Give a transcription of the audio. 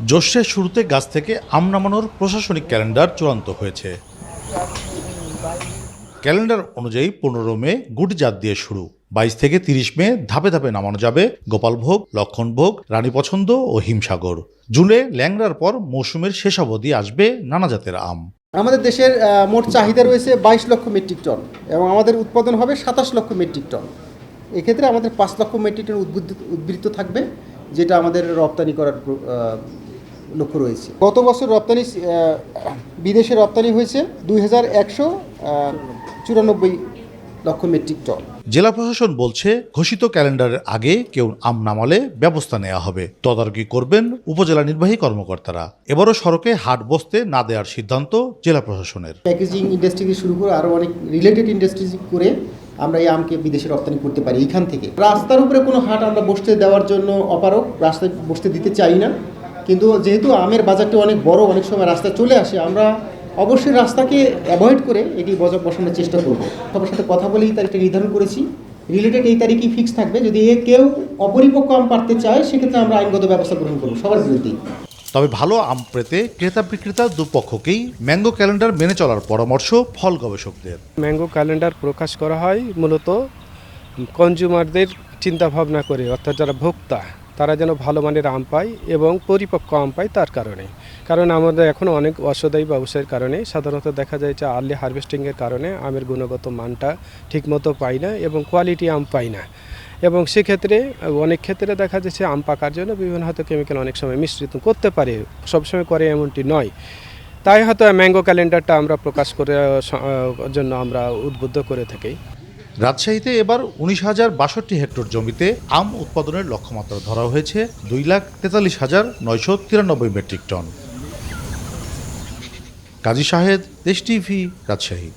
জ্যৈষ্ঠের শুরুতে গাছ থেকে আম নামানোর প্রশাসনিক ক্যালেন্ডার চূড়ান্ত হয়েছে। ক্যালেন্ডার অনুযায়ী 15 মে গুটিজাত দিয়ে শুরু, 22 থেকে 30 মে ধাপে ধাপে নামানো যাবে গোপালভোগ, লক্ষণভোগ, রানী পছন্দ ও হিমসাগর। জুনে ল্যাংড়ার পর মৌসুমের শেষ অবধি আসবে নানা জাতের আম। আমাদের দেশের মোট চাহিদা রয়েছে 22 লক্ষ মেট্রিক টন এবং আমাদের উৎপাদন হবে 27 লক্ষ মেট্রিক টন। এক্ষেত্রে আমাদের 5 লক্ষ মেট্রিক টন উদ্বৃত্ত থাকবে, যেটা আমাদের রপ্তানি করার লক্ষ্য রয়েছে। গত বছর বিদেশে রপ্তানি হয়েছে 2194 লক্ষ মেট্রিক টন। জেলা প্রশাসন বলছে, ঘোষিত ক্যালেন্ডারের আগে কেউ আম নামালে ব্যবস্থা নেওয়া হবে। তদারকি করবেন উপজেলা নির্বাহী কর্মকর্তারা। এবারও সড়কে হাট বসতে না দেওয়ার সিদ্ধান্ত জেলা প্রশাসনের। প্যাকেজিং ইন্ডাস্ট্রি থেকে শুরু করে আরও অনেক রিলেটেড ইন্ডাস্ট্রি করে আমরা এই আমকে বিদেশে রপ্তানি করতে পারি। এইখান থেকে রাস্তার উপরে কোনো হাট আমরা বসতে দেওয়ার জন্য অপারক, রাস্তায় বসতে দিতে চাই না। কিন্তু যেহেতু আমের বাজারটা অনেক বড়, অনেক সময় রাস্তায় চলে আসে, আমরা অবশ্যই রাস্তাকে অ্যাভয়েড করে এটি বসানোর চেষ্টা করব। সবার সাথে কথা বলে এই তারিখটা নির্ধারণ করেছি। রিলেটেড এই তারিখই ফিক্স থাকবে। যদি কেউ অপরিপক্ক আম পাড়তে চায়, সেক্ষেত্রে আমরা আইনগত ব্যবস্থা গ্রহণ করব সবার বিরুদ্ধেই। তবে ভালো আম পেতে ক্রেতা বিক্রেতা দুপক্ষকেই ম্যাঙ্গো ক্যালেন্ডার মেনে চলার পরামর্শ ফল গবেষকদের। ম্যাঙ্গো ক্যালেন্ডার প্রকাশ করা হয় মূলত কনজিউমারদের চিন্তা ভাবনা করে, অর্থাৎ যারা ভোক্তা তারা যেন ভালো মানের আম পায় এবং পরিপক্ক আম পায়। তার কারণ আমাদের এখনও অনেক অসদায়ী ব্যবসায়ের কারণে সাধারণত দেখা যায় যে আর্লি হারভেস্টিংয়ের কারণে আমের গুণগত মানটা ঠিকমতো পাই না এবং কোয়ালিটি আম পাই না। এবং সেক্ষেত্রে অনেক ক্ষেত্রে দেখা যাচ্ছে আম পাকার জন্য বিভিন্ন হয়তো কেমিক্যাল অনেক সময় মিশ্রিত করতে পারে, সবসময় করে এমনটি নয়। তাই হয়তো ম্যাঙ্গো ক্যালেন্ডারটা আমরা প্রকাশ করার জন্য আমরা উদ্বুদ্ধ করে থাকি। রাজশাহীতে এবার 19,062 হেক্টর জমিতে আম উৎপাদনের লক্ষ্যমাত্রা ধরা হয়েছে 2,43,993 মেট্রিক টন। কাজী শাহেদ, দেশ টিভি, রাজশাহী।